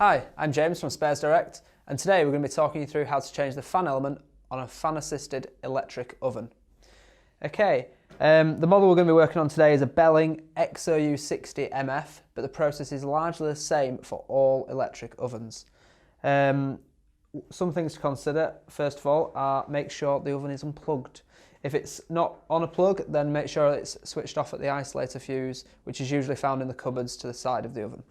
Hi, I'm James from Spares Direct, and today we're going to be talking you through how to change the fan element on a fan-assisted electric oven. Okay, the model we're going to be working on today is a Belling XOU60MF, but the process is largely the same for all electric ovens. Some things to consider, first of all, are make sure the oven is unplugged. If it's not on a plug, then make sure it's switched off at the isolator fuse, which is usually found in the cupboards to the side of the oven.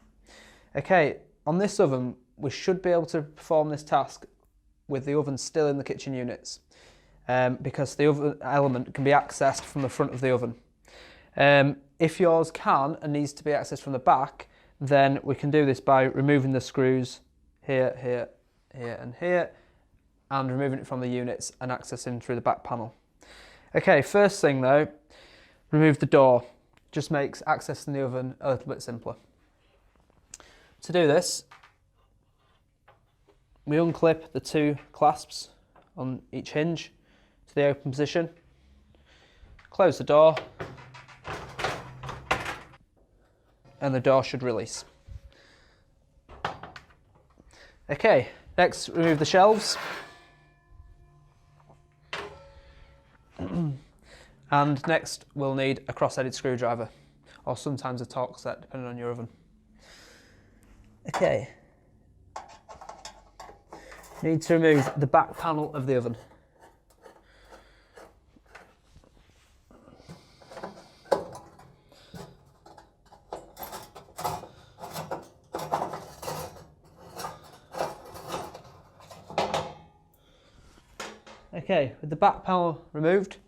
Okay, on this oven, we should be able to perform this task with the oven still in the kitchen units, because the oven element can be accessed from the front of the oven. If yours can and needs to be accessed from the back, then we can do this by removing the screws here, here, here and here, and removing it from the units and accessing through the back panel. Okay, first thing though, remove the door. Just makes accessing the oven a little bit simpler. To do this, we unclip the two clasps on each hinge to the open position, close the door, and the door should release. Okay, next remove the shelves. And next we'll need a cross-headed screwdriver, or sometimes a torque set depending on your oven. Okay, you need to remove the back panel of the oven. Okay, with the back panel removed,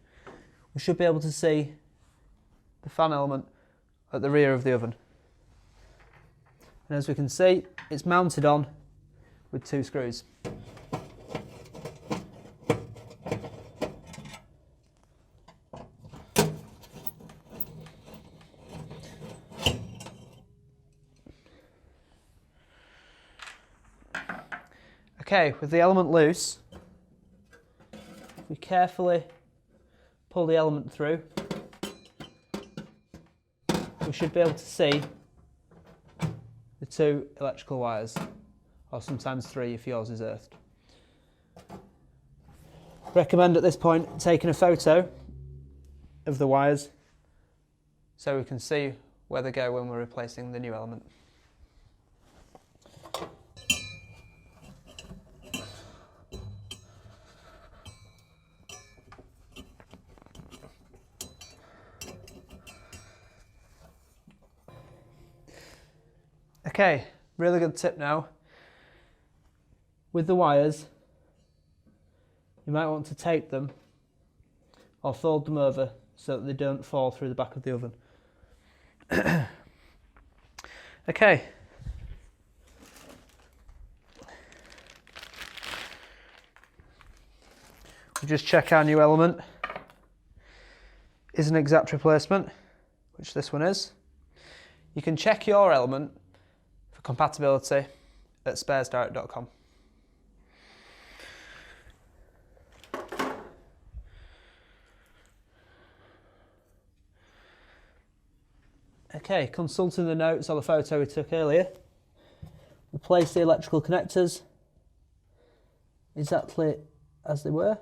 we should be able to see the fan element at the rear of the oven. And as we can see, it's mounted on with two screws. Okay, with the element loose, we carefully pull the element through, we should be able to see the two electrical wires, or sometimes three if yours is earthed. Recommend at this point taking a photo of the wires so we can see where they go when we're replacing the new element. Okay, really good tip now. With the wires, you might want to tape them or fold them over so that they don't fall through the back of the oven. Okay. We just check our new element is an exact replacement, which this one is. You can check your element for compatibility at sparesdirect.com. Okay, consulting the notes or the photo we took earlier, we place the electrical connectors exactly as they were.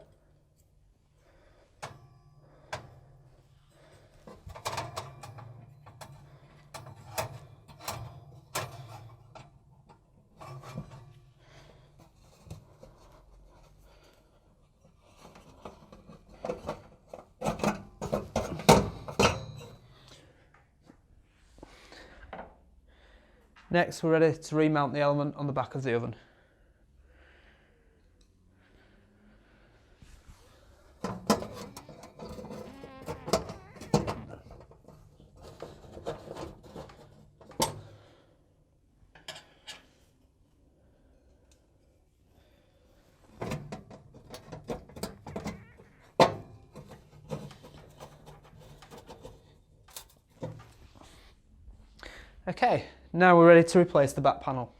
Next, we're ready to remount the element on the back of the oven. Okay, now we're ready to replace the back panel.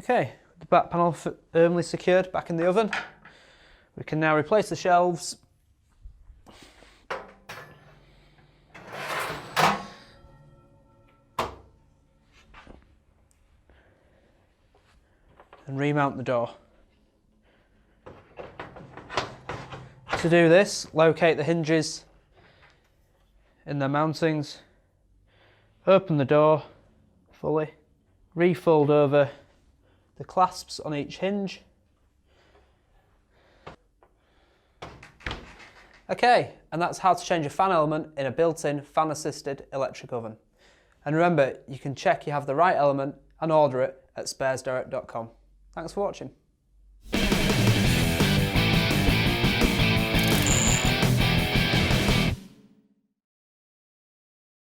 Okay, the back panel firmly secured back in the oven. We can now replace the shelves. And remount the door. To do this, locate the hinges in their mountings, open the door fully, refold over the clasps on each hinge. Okay, and that's how to change a fan element in a built-in fan-assisted electric oven. And remember, you can check you have the right element and order it at sparesdirect.com. Thanks for watching.